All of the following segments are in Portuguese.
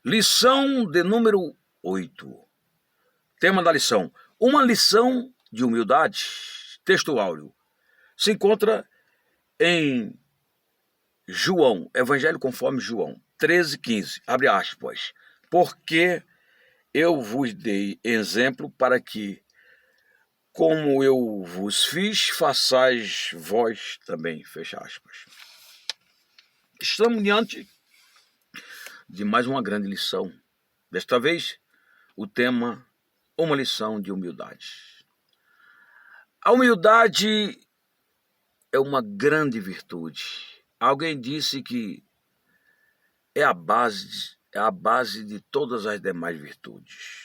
Lição de número 8. Tema da lição: uma lição de humildade. Texto áureo. Se encontra em João, Evangelho conforme João 13,15. Abre aspas. Porque eu vos dei exemplo para que, como eu vos fiz, façais vós também. Fecha aspas. Estamos diante de mais uma grande lição. Desta vez, o tema: uma lição de humildade. A humildade é uma grande virtude. Alguém disse que é a base de todas as demais virtudes.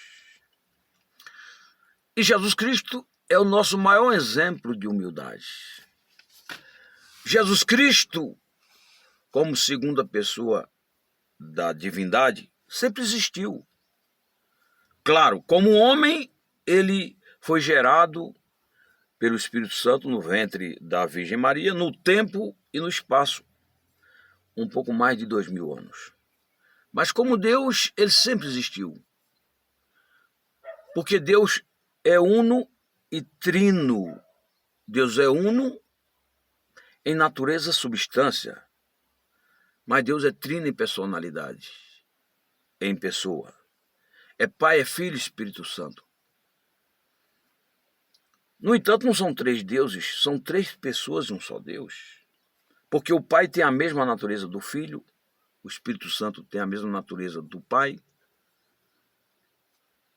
E Jesus Cristo é o nosso maior exemplo de humildade. Jesus Cristo, como segunda pessoa da divindade, sempre existiu. Claro, como homem, ele foi gerado pelo Espírito Santo no ventre da Virgem Maria, no tempo e no espaço, um pouco mais de 2000 anos. Mas como Deus, ele sempre existiu. Porque Deus é uno e trino. Deus é uno em natureza, substância. Mas Deus é trino em personalidade, em pessoa. É Pai, é Filho e Espírito Santo. No entanto, não são três deuses, são três pessoas de um só Deus. Porque o Pai tem a mesma natureza do Filho, o Espírito Santo tem a mesma natureza do Pai,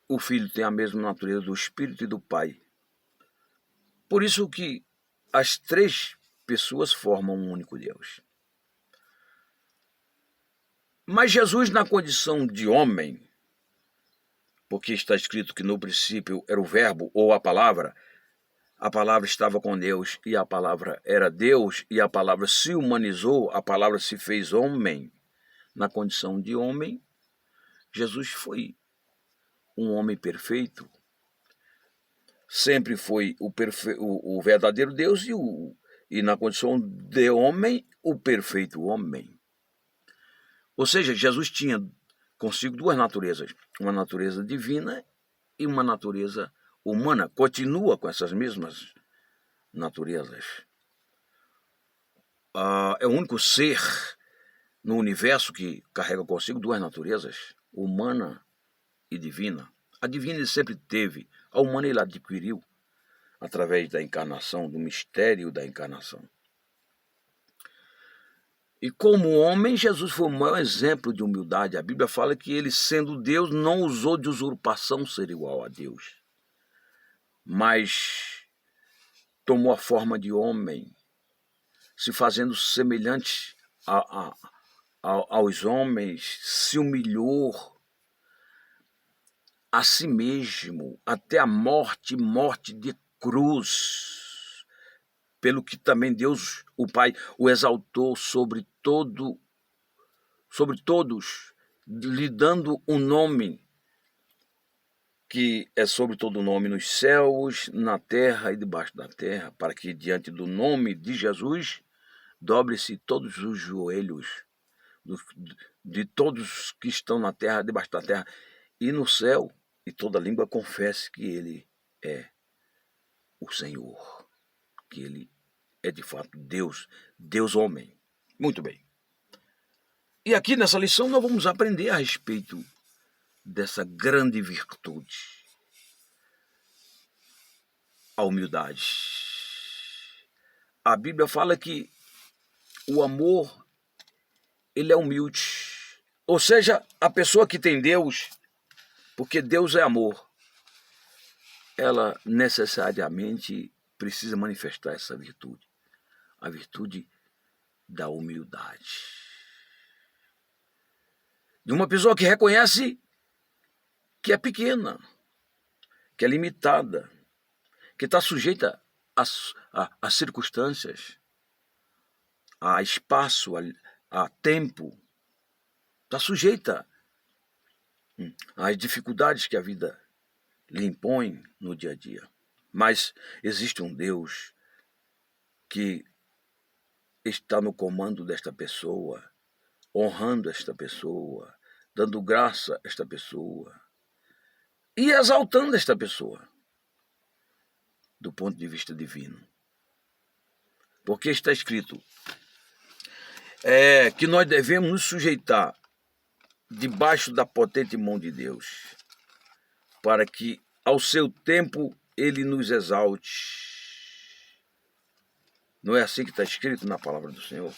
o Filho tem a mesma natureza do Espírito e do Pai. Por isso que as três pessoas formam um único Deus. Mas Jesus, na condição de homem, porque está escrito que no princípio era o Verbo ou a palavra estava com Deus e a palavra era Deus, e a palavra se humanizou, a palavra se fez homem. Na condição de homem, Jesus foi um homem perfeito, sempre foi o verdadeiro Deus e na condição de homem, o perfeito homem. Ou seja, Jesus tinha consigo duas naturezas, uma natureza divina e uma natureza humana. Continua com essas mesmas naturezas. É o único ser no universo que carrega consigo duas naturezas, humana e divina. A divina ele sempre teve, a humana ele adquiriu através da encarnação, do mistério da encarnação. E como homem, Jesus foi o maior exemplo de humildade. A Bíblia fala que ele, sendo Deus, não usou de usurpação ser igual a Deus, mas tomou a forma de homem, se fazendo semelhante aos homens, se humilhou a si mesmo até a morte de cruz, pelo que também Deus, o Pai, o exaltou sobre todos, lhe dando um nome que é sobre todo nome nos céus, na terra e debaixo da terra, para que diante do nome de Jesus dobre-se todos os joelhos de todos que estão na terra, debaixo da terra e no céu, e toda língua confesse que ele é o Senhor, que ele é de fato Deus, Deus homem. Muito bem. E aqui nessa lição nós vamos aprender a respeito dessa grande virtude, a humildade. A Bíblia fala que o amor, ele é humilde. Ou seja, a pessoa que tem Deus, porque Deus é amor, ela necessariamente precisa manifestar essa virtude, a virtude da humildade. De uma pessoa que reconhece que é pequena, que é limitada, que está sujeita a circunstâncias, a espaço, a tempo, está sujeita às dificuldades que a vida lhe impõe no dia a dia. Mas existe um Deus que está no comando desta pessoa, honrando esta pessoa, dando graça a esta pessoa e exaltando esta pessoa do ponto de vista divino. Porque está escrito que nós devemos nos sujeitar debaixo da potente mão de Deus, para que ao seu tempo ele nos exalte. Não é assim que está escrito na palavra do Senhor?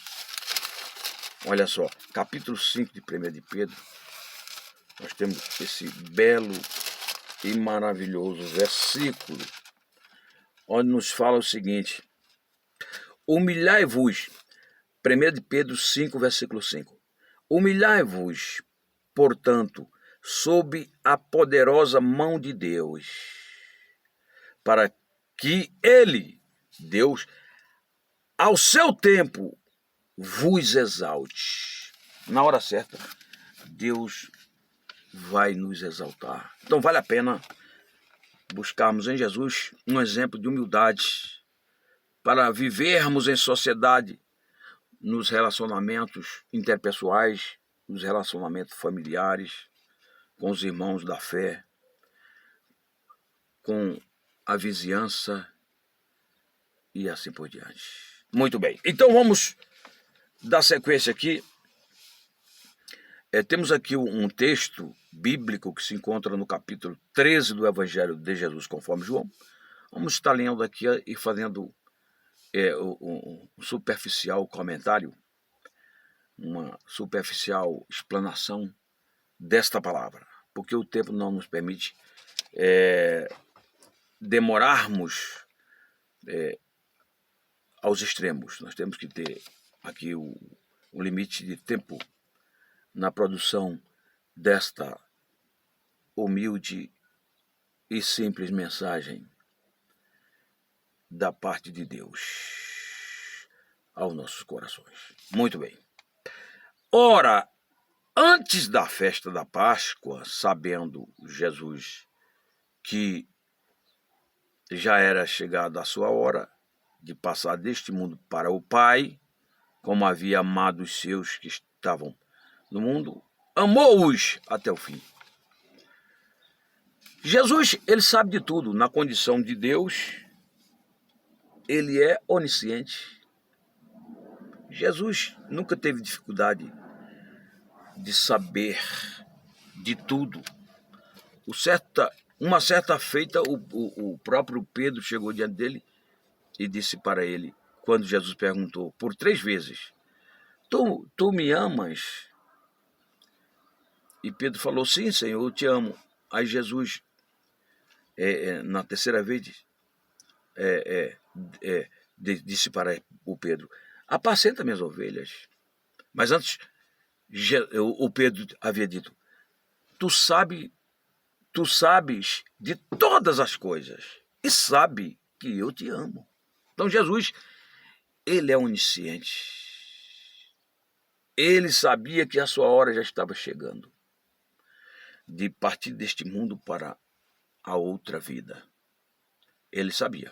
Olha só, capítulo 5 de 1 de Pedro, nós temos esse belo e maravilhoso versículo, onde nos fala o seguinte: humilhai-vos, 1 de Pedro 5, versículo 5, humilhai-vos, portanto, sob a poderosa mão de Deus, para que ele, Deus, ao seu tempo, vos exalte. Na hora certa, Deus vai nos exaltar. Então vale a pena buscarmos em Jesus um exemplo de humildade para vivermos em sociedade, nos relacionamentos interpessoais, nos relacionamentos familiares, com os irmãos da fé, com a vizinhança e assim por diante. Muito bem, então vamos dar sequência aqui. Temos aqui um texto bíblico que se encontra no capítulo 13 do Evangelho de Jesus conforme João. Vamos estar lendo aqui e fazendo um superficial comentário, uma superficial explanação desta palavra, porque o tempo não nos permite demorarmos aos extremos. Nós temos que ter aqui um limite de tempo na produção desta humilde e simples mensagem da parte de Deus aos nossos corações. Muito bem. Ora, antes da festa da Páscoa, sabendo Jesus que já era chegada a sua hora de passar deste mundo para o Pai, como havia amado os seus que estavam no mundo, amou-os até o fim. Jesus, ele sabe de tudo. Na condição de Deus, ele é onisciente. Jesus nunca teve dificuldade de saber de tudo. Uma certa feita, o próprio Pedro chegou diante dele e disse para ele, quando Jesus perguntou por 3 vezes, tu me amas? E Pedro falou, sim, Senhor, eu te amo. Aí Jesus, na terceira vez, disse para o Pedro, apacenta minhas ovelhas. Mas antes, o Pedro havia dito, tu sabes de todas as coisas e sabe que eu te amo. Então Jesus, ele é onisciente. Ele sabia que a sua hora já estava chegando de partir deste mundo para a outra vida. Ele sabia.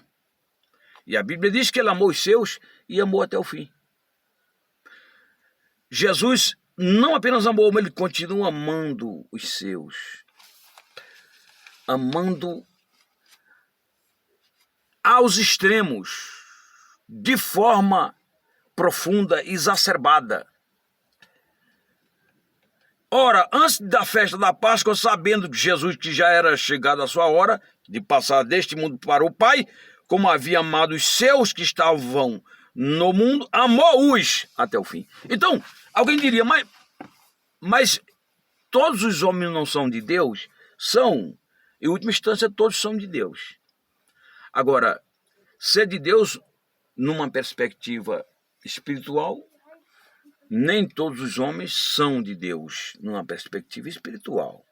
E a Bíblia diz que ele amou os seus e amou até o fim. Jesus não apenas amou, mas ele continua amando os seus. Amando aos extremos, de forma profunda, exacerbada. Ora, antes da festa da Páscoa, sabendo que Jesus, que já era chegada a sua hora de passar deste mundo para o Pai, como havia amado os seus que estavam no mundo, amou-os até o fim. Então, alguém diria, mas todos os homens não são de Deus? São. Em última instância, todos são de Deus. Agora, ser de Deus, numa perspectiva espiritual, nem todos os homens são de Deus, numa perspectiva espiritual.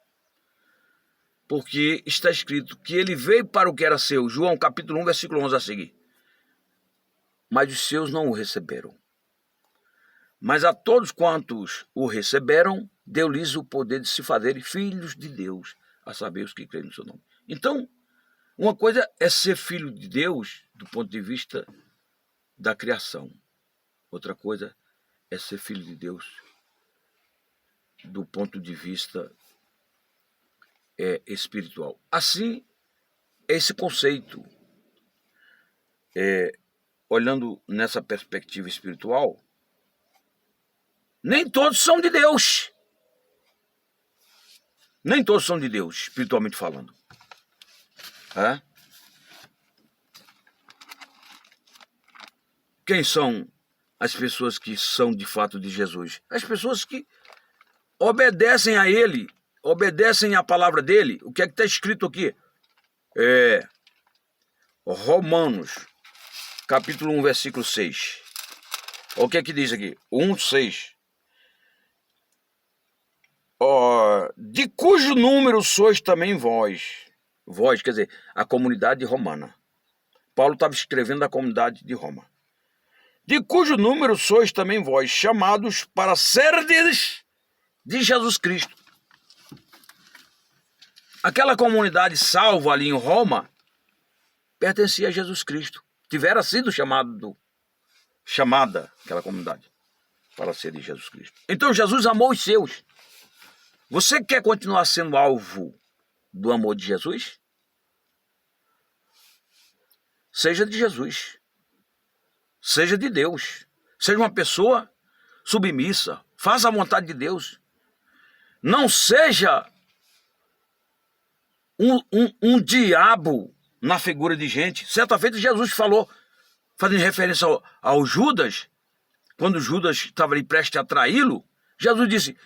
Porque está escrito que ele veio para o que era seu. João capítulo 1, versículo 11 a seguir. Mas os seus não o receberam. Mas a todos quantos o receberam, deu-lhes o poder de se fazerem filhos de Deus, a saber, os que creem no seu nome. Então, uma coisa é ser filho de Deus do ponto de vista da criação. Outra coisa é ser filho de Deus do ponto de vista espiritual. Assim, esse conceito, olhando nessa perspectiva espiritual, nem todos são de Deus. Nem todos são de Deus, espiritualmente falando. Quem são as pessoas que são de fato de Jesus? As pessoas que obedecem a Ele, obedecem à palavra dele. O que é que está escrito aqui? Romanos, capítulo 1, versículo 6. O que é que diz aqui? 1, 6. De cujo número sois também vós. Vós, quer dizer, a comunidade romana. Paulo estava escrevendo a comunidade de Roma. De cujo número sois também vós, chamados para serdes de Jesus Cristo. Aquela comunidade salva ali em Roma pertencia a Jesus Cristo. Tivera sido chamada aquela comunidade para ser de Jesus Cristo. Então Jesus amou os seus. Você quer continuar sendo alvo do amor de Jesus? Seja de Jesus. Seja de Deus. Seja uma pessoa submissa. Faça a vontade de Deus. Não seja um diabo na figura de gente. Certa vez Jesus falou, fazendo referência ao Judas, quando Judas estava ali prestes a traí-lo, Jesus disse,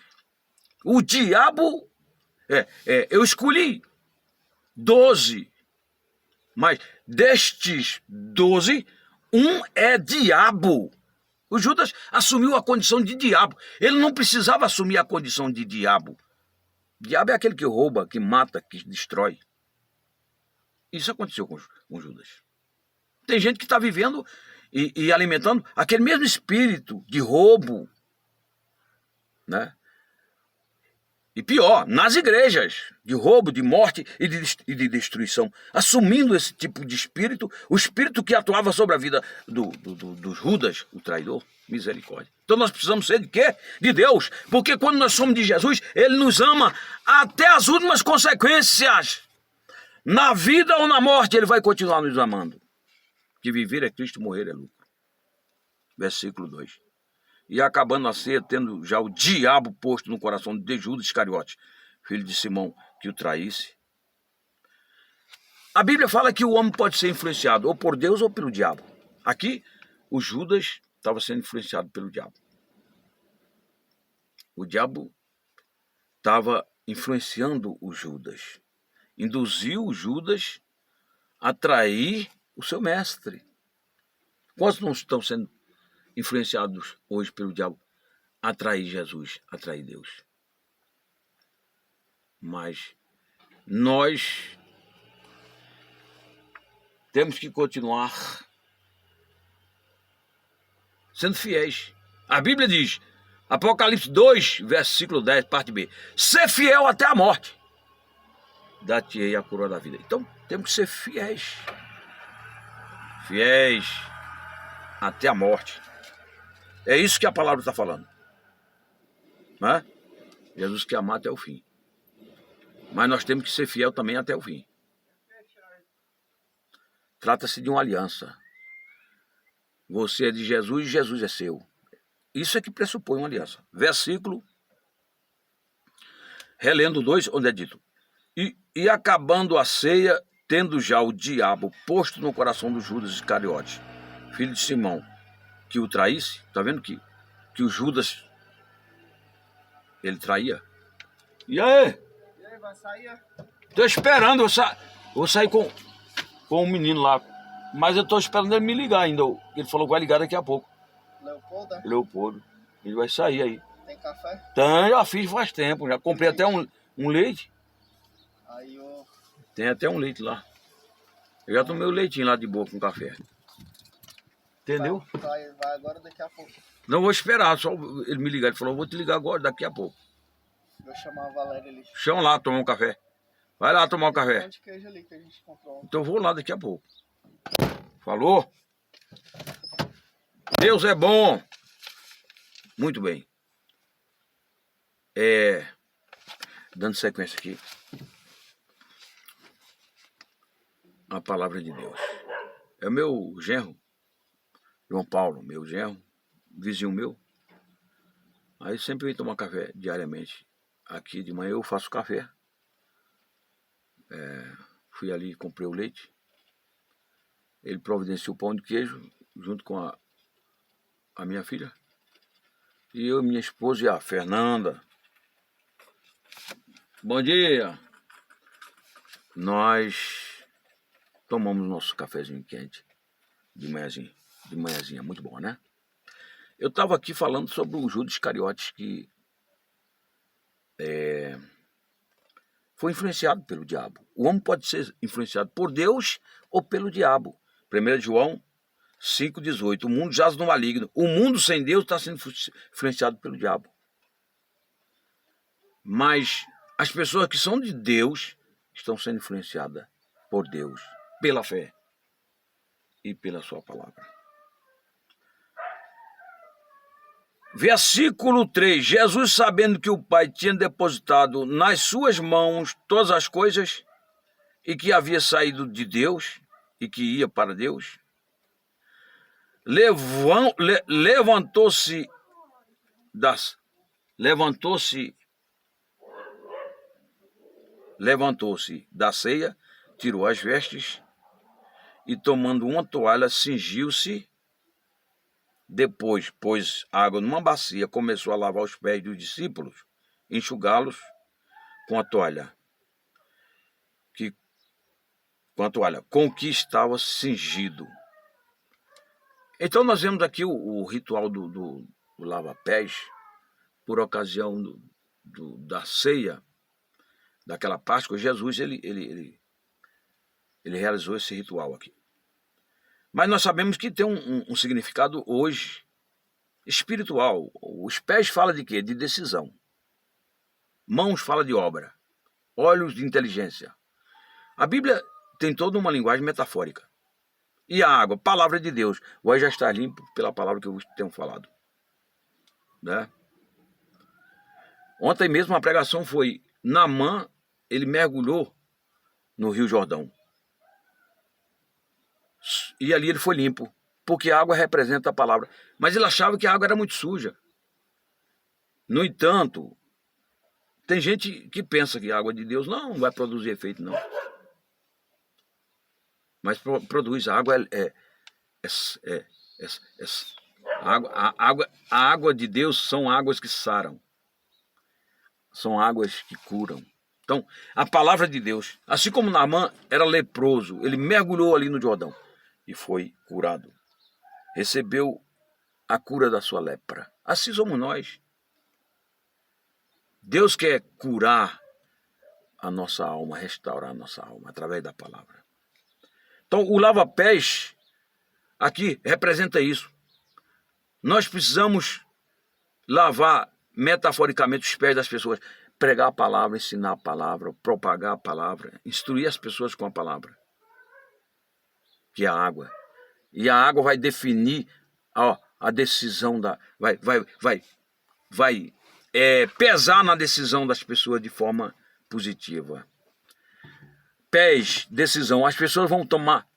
o diabo, eu escolhi 12, mas destes 12, um é diabo. O Judas assumiu a condição de diabo. Ele não precisava assumir a condição de diabo. Diabo é aquele que rouba, que mata, que destrói. Isso aconteceu com Judas. Tem gente que está vivendo e alimentando aquele mesmo espírito de roubo, né? E pior, nas igrejas, de roubo, de morte e de destruição. Assumindo esse tipo de espírito, o espírito que atuava sobre a vida do Judas, o traidor. Misericórdia. Então nós precisamos ser de quê? De Deus. Porque quando nós somos de Jesus, Ele nos ama até as últimas consequências. Na vida ou na morte, Ele vai continuar nos amando. Que viver é Cristo, morrer é lucro. Versículo 2. E acabando a ceia, tendo já o diabo posto no coração de Judas Iscariote, filho de Simão, que o traísse. A Bíblia fala que o homem pode ser influenciado ou por Deus ou pelo diabo. Aqui, o Judas estava sendo influenciado pelo diabo. O diabo estava influenciando o Judas. Induziu o Judas a trair o seu mestre. Quantos não estão sendo influenciados hoje pelo diabo a trair Jesus, a trair Deus? Mas nós temos que continuar sendo fiéis. A Bíblia diz, Apocalipse 2, versículo 10, parte B, ser fiel até a morte, dar-te-ei a coroa da vida. Então temos que ser fiéis. Fiéis até a morte. É isso que a palavra está falando. Né? Jesus quer amar até o fim. Mas nós temos que ser fiel também até o fim. Trata-se de uma aliança. Você é de Jesus e Jesus é seu. Isso é que pressupõe uma aliança. Versículo, relendo 2, onde é dito, e acabando a ceia, tendo já o diabo posto no coração do Judas Iscariote, filho de Simão, que o traísse. Está vendo que o Judas, ele traía? E aí? E aí, vai sair? Estou esperando, vou sair com um menino lá. Mas eu estou esperando ele me ligar ainda. Ele falou que vai ligar daqui a pouco. Leopoldo? Leopoldo. Ele vai sair aí. Tem café? Tem, já fiz faz tempo. Já comprei até um leite. Aí eu... Tem até um leite lá. Eu já tomei o leitinho lá de boa com café. Entendeu? Vai agora, daqui a pouco. Não vou esperar, só ele me ligar. Ele falou, vou te ligar agora, daqui a pouco. Vou chamar a Valéria ali. Chama lá, tomar um café. Vai lá tomar um Tem café. pão de queijo ali que a gente comprou. Então eu vou lá daqui a pouco. Falou? Deus é bom. Muito bem. Dando sequência aqui, a palavra de Deus. É o meu genro, João Paulo, meu genro, vizinho meu. Aí sempre vem tomar café diariamente. Aqui de manhã eu faço café. Fui ali e comprei o leite. Ele providenciou o pão de queijo junto com a minha filha. E eu, minha esposa e a Fernanda. Bom dia! Nós tomamos nosso cafezinho quente de manhãzinha. De manhãzinha, muito bom, né? Eu estava aqui falando sobre o Judas Iscariotes, que foi influenciado pelo diabo. O homem pode ser influenciado por Deus ou pelo diabo. 1 João 5,18. O mundo jaz no maligno. O mundo sem Deus está sendo influenciado pelo diabo. Mas as pessoas que são de Deus estão sendo influenciadas por Deus, pela fé e pela sua palavra. Versículo 3. Jesus, sabendo que o Pai tinha depositado nas suas mãos todas as coisas e que havia saído de Deus e que ia para Deus, levantou-se da ceia, tirou as vestes e, tomando uma toalha, cingiu-se. Depois pôs água numa bacia, começou a lavar os pés dos discípulos, enxugá-los com a toalha, com que estava cingido. Então nós vemos aqui o ritual do lava-pés, por ocasião da ceia, daquela Páscoa. Jesus ele realizou esse ritual aqui. Mas nós sabemos que tem um significado hoje espiritual. Os pés falam de quê? De decisão. Mãos falam de obra. Olhos de inteligência. A Bíblia tem toda uma linguagem metafórica. E a água, palavra de Deus, vai já estar limpo pela palavra que eu tenho falado. Né? Ontem mesmo a pregação foi: Naamã, ele mergulhou no Rio Jordão. E ali ele foi limpo, porque a água representa a palavra. Mas ele achava que a água era muito suja. No entanto, tem gente que pensa que a água de Deus não vai produzir efeito, não. Mas produz. A água a água de Deus são águas que saram. São águas que curam. Então, a palavra de Deus, assim como Naamã era leproso, ele mergulhou ali no Jordão e foi curado. Recebeu a cura da sua lepra. Assim somos nós. Deus quer curar a nossa alma, restaurar a nossa alma através da palavra. Então, o lava-pés aqui representa isso. Nós precisamos lavar metaforicamente os pés das pessoas, pregar a palavra, ensinar a palavra, propagar a palavra, instruir as pessoas com a palavra, que é a água. E a água vai definir a decisão vai pesar na decisão das pessoas de forma positiva. Pés, decisão. As pessoas vão tomar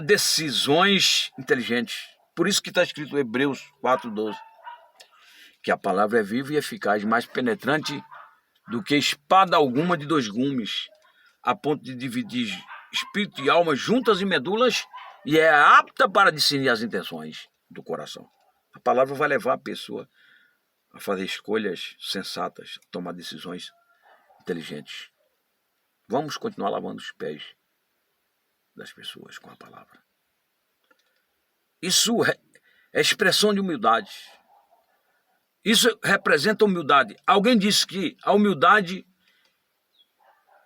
decisões inteligentes. Por isso que está escrito em Hebreus 4:12, que a palavra é viva e eficaz, mais penetrante do que espada alguma de 2 gumes, a ponto de dividir espírito e alma, juntas e medulas, e é apta para discernir as intenções do coração. A palavra vai levar a pessoa a fazer escolhas sensatas, a tomar decisões inteligentes. Vamos continuar lavando os pés das pessoas com a palavra. Isso é expressão de humildade. Isso representa humildade. Alguém disse que a humildade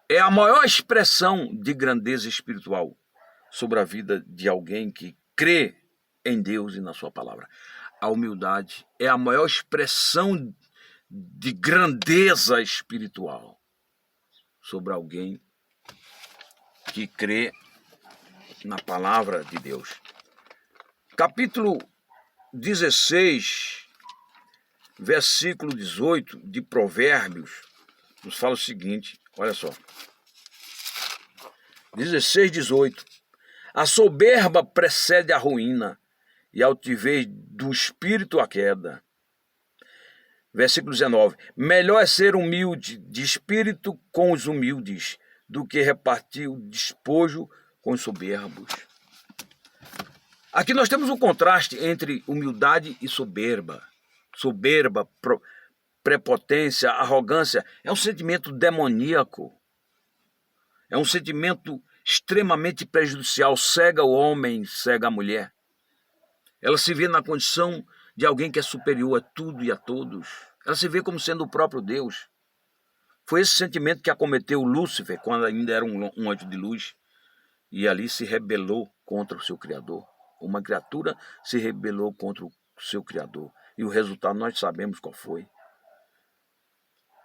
é a maior expressão de grandeza espiritual sobre a vida de alguém que crê em Deus e na sua palavra. A humildade é a maior expressão de grandeza espiritual sobre alguém que crê na palavra de Deus. Capítulo 16 versículo 18 de Provérbios, nos fala o seguinte, olha só. 16, 18. A soberba precede a ruína, e a altivez do espírito a queda. Versículo 19. Melhor é ser humilde de espírito com os humildes, do que repartir o despojo com os soberbos. Aqui nós temos um contraste entre humildade e soberba. Soberba, prepotência, arrogância, é um sentimento demoníaco. É um sentimento extremamente prejudicial, cega o homem, cega a mulher. Ela se vê na condição de alguém que é superior a tudo e a todos. Ela se vê como sendo o próprio Deus. Foi esse sentimento que acometeu Lúcifer, quando ainda era um anjo de luz, e ali se rebelou contra o seu Criador. Uma criatura se rebelou contra o seu Criador. E o resultado nós sabemos qual foi.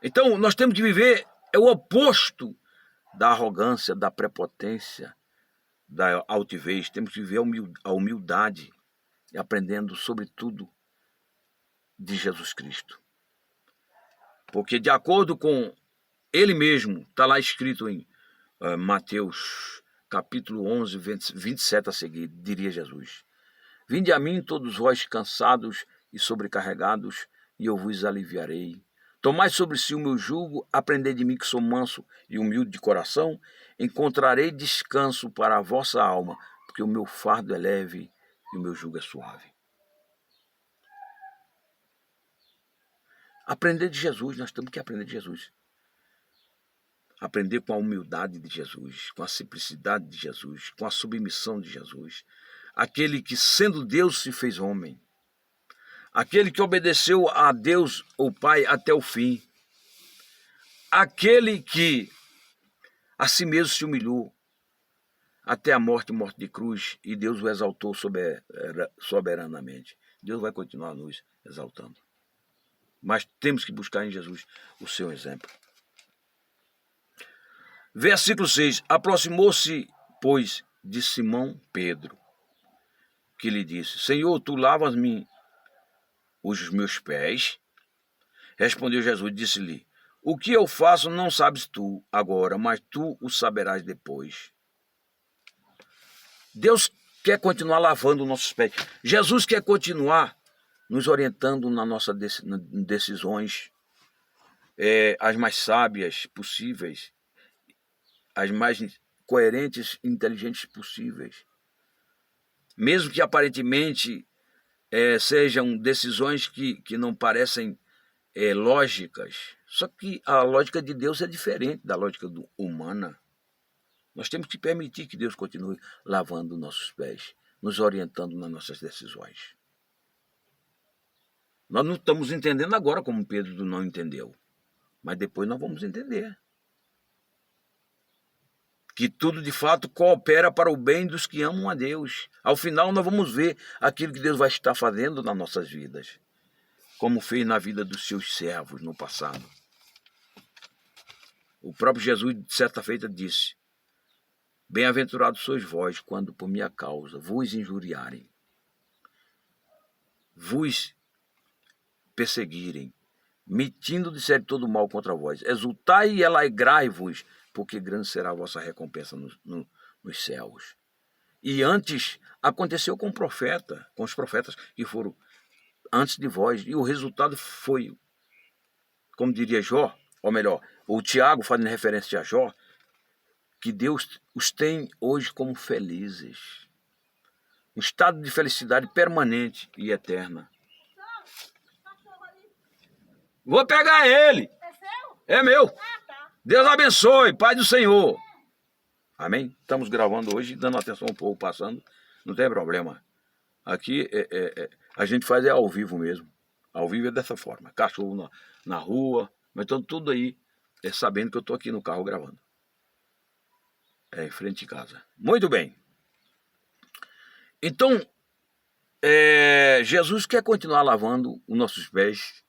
Então, nós temos que viver o oposto da arrogância, da prepotência, da altivez. Temos que viver a humildade e aprendendo, sobretudo, de Jesus Cristo. Porque, de acordo com ele mesmo, está lá escrito em Mateus, capítulo 11, 27 a seguir, diria Jesus: Vinde a mim todos vós cansados e sobrecarregados, e eu vos aliviarei. Tomai sobre si o meu jugo, aprendei de mim que sou manso e humilde de coração, encontrarei descanso para a vossa alma, porque o meu fardo é leve e o meu jugo é suave. Aprender de Jesus, nós temos que aprender de Jesus. Aprender com a humildade de Jesus, com a simplicidade de Jesus, com a submissão de Jesus. Aquele que, sendo Deus, se fez homem. Aquele que obedeceu a Deus, o Pai, até o fim. Aquele que a si mesmo se humilhou até a morte de cruz, e Deus o exaltou soberanamente. Deus vai continuar nos exaltando. Mas temos que buscar em Jesus o seu exemplo. Versículo 6. Aproximou-se, pois, de Simão Pedro, que lhe disse: Senhor, tu lavas-me os meus pés? Respondeu Jesus, disse-lhe: O que eu faço não sabes tu agora, mas tu o saberás depois. Deus quer continuar lavando nossos pés. Jesus quer continuar nos orientando nas nossas decisões, as mais sábias possíveis, as mais coerentes e inteligentes possíveis. Mesmo que aparentemente sejam decisões que não parecem lógicas, só que a lógica de Deus é diferente da lógica humana. Nós temos que permitir que Deus continue lavando nossos pés, nos orientando nas nossas decisões. Nós não estamos entendendo agora como Pedro não entendeu, mas depois nós vamos entender. Que tudo de fato coopera para o bem dos que amam a Deus. Ao final nós vamos ver aquilo que Deus vai estar fazendo nas nossas vidas, como fez na vida dos seus servos no passado. O próprio Jesus, de certa feita, disse: Bem-aventurados sois vós, quando por minha causa vos injuriarem, vos perseguirem, mentindo disserem todo mal contra vós. Exultai e alegrai-vos, porque grande será a vossa recompensa nos céus. E antes aconteceu com os profetas que foram antes de vós, e o resultado foi, como diria Jó, ou melhor, o Tiago fazendo referência a Jó, que Deus os tem hoje como felizes. Um estado de felicidade permanente e eterna. Vou pegar ele. É seu? É meu. Ah, tá. Deus abençoe, Pai do Senhor. Amém? Estamos gravando hoje, dando atenção ao povo passando. Não tem problema. Aqui a gente faz ao vivo mesmo. Ao vivo é dessa forma. Cachorro na rua, mas tudo aí sabendo que eu estou aqui no carro gravando. Em frente de casa. Muito bem. Então, Jesus quer continuar lavando os nossos pés,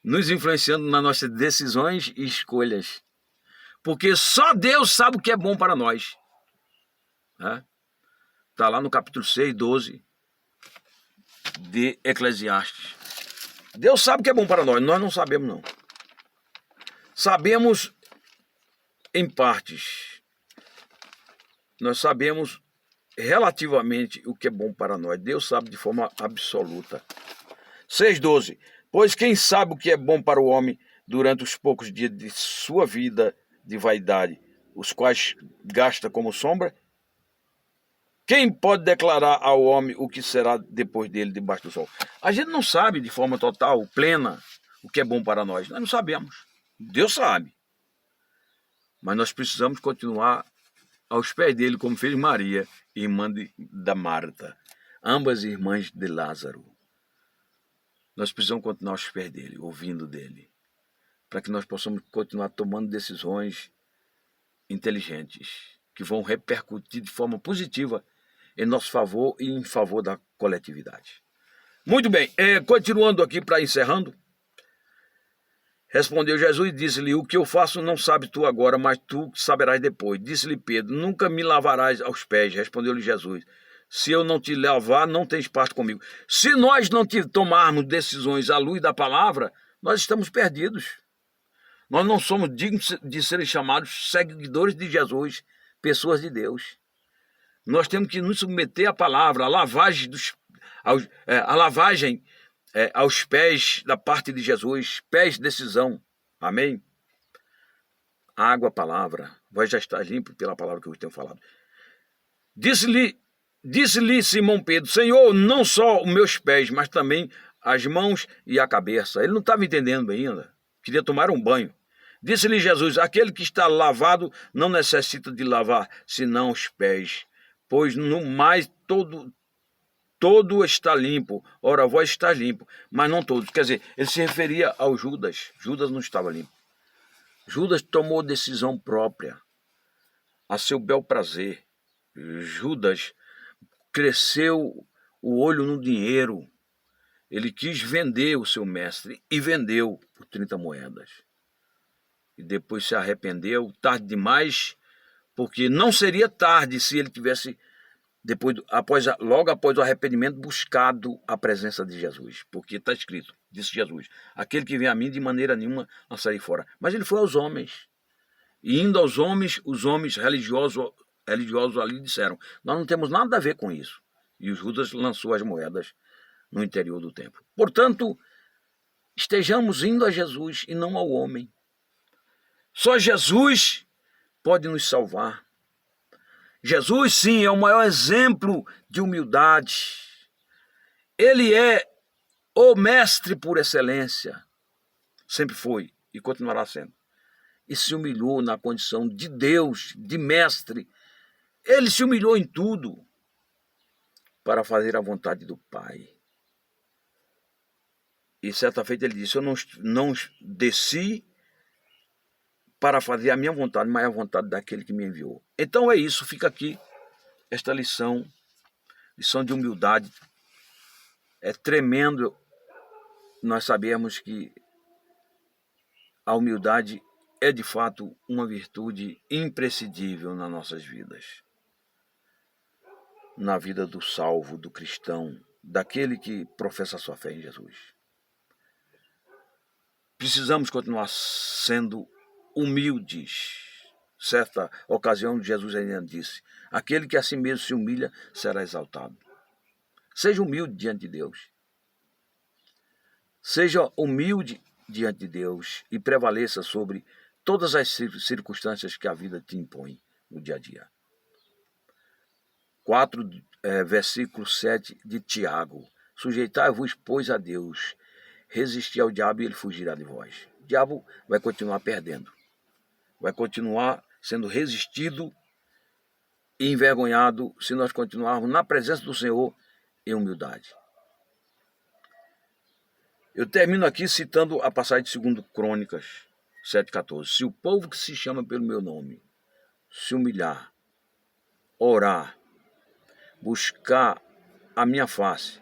nos influenciando nas nossas decisões e escolhas. Porque só Deus sabe o que é bom para nós. Está lá no capítulo 6, 12 de Eclesiastes. Deus sabe o que é bom para nós não sabemos não. Sabemos em partes. Nós sabemos relativamente o que é bom para nós. Deus sabe de forma absoluta. 6,12. Pois quem sabe o que é bom para o homem durante os poucos dias de sua vida de vaidade, os quais gasta como sombra? Quem pode declarar ao homem o que será depois dele debaixo do sol? A gente não sabe de forma total, plena, o que é bom para nós. Nós não sabemos. Deus sabe. Mas nós precisamos continuar aos pés dele, como fez Maria, irmã da Marta, ambas irmãs de Lázaro. Nós precisamos continuar aos pés dele, ouvindo dele, para que nós possamos continuar tomando decisões inteligentes, que vão repercutir de forma positiva em nosso favor e em favor da coletividade. Muito bem, continuando aqui para encerrando. Respondeu Jesus e disse-lhe: o que eu faço não sabes tu agora, mas tu saberás depois. Disse-lhe Pedro: nunca me lavarás aos pés. Respondeu-lhe Jesus: se eu não te lavar, não tens parte comigo. Se nós não tomarmos decisões à luz da palavra, nós estamos perdidos. Nós não somos dignos de serem chamados seguidores de Jesus, pessoas de Deus. Nós temos que nos submeter à palavra, à lavagem, aos pés da parte de Jesus, pés de decisão. Amém? A água, a palavra, vós já está limpo pela palavra que eu tenho falado. Disse-lhe Simão Pedro: Senhor, não só os meus pés, mas também as mãos e a cabeça. Ele não estava entendendo ainda. Queria tomar um banho. Disse-lhe Jesus: aquele que está lavado não necessita de lavar, senão os pés, pois no mais todo está limpo. Ora, vós está limpo, mas não todos. Quer dizer, ele se referia ao Judas. Judas não estava limpo. Judas tomou decisão própria, a seu bel prazer. Judas cresceu o olho no dinheiro. Ele quis vender o seu mestre e vendeu por 30 moedas. E depois se arrependeu, tarde demais, porque não seria tarde se ele tivesse, logo após o arrependimento, buscado a presença de Jesus. Porque está escrito, disse Jesus: aquele que vem a mim de maneira nenhuma lançarei fora. Mas ele foi aos homens. E indo aos homens, os homens religiosos ali disseram: nós não temos nada a ver com isso. E o Judas lançou as moedas no interior do templo. Portanto, estejamos indo a Jesus e não ao homem. Só Jesus pode nos salvar. Jesus, sim, é o maior exemplo de humildade. Ele é o mestre por excelência. Sempre foi e continuará sendo. E se humilhou na condição de Deus, de mestre. Ele se humilhou em tudo para fazer a vontade do Pai. E certa feita ele disse: eu não desci para fazer a minha vontade, mas a vontade daquele que me enviou. Então é isso, fica aqui esta lição de humildade. É tremendo nós sabemos que a humildade é de fato uma virtude imprescindível nas nossas vidas. Na vida do salvo, do cristão, daquele que professa a sua fé em Jesus. Precisamos continuar sendo humildes. Certa ocasião, Jesus ainda disse: aquele que a si mesmo se humilha será exaltado. Seja humilde diante de Deus. Seja humilde diante de Deus e prevaleça sobre todas as circunstâncias que a vida te impõe no dia a dia. 4, versículo 7 de Tiago: sujeitai-vos, pois, a Deus, resisti ao diabo e ele fugirá de vós. O diabo vai continuar perdendo. Vai continuar sendo resistido e envergonhado se nós continuarmos na presença do Senhor em humildade. Eu termino aqui citando a passagem de 2 Crônicas 7,14. Se o povo que se chama pelo meu nome se humilhar, orar, buscar a minha face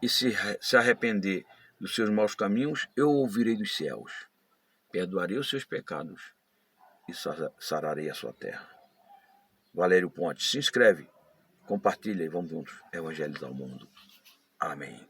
e se arrepender dos seus maus caminhos, eu ouvirei dos céus, perdoarei os seus pecados e sararei a sua terra. Valério Pontes, se inscreve, compartilha e vamos juntos evangelizar o mundo. Amém.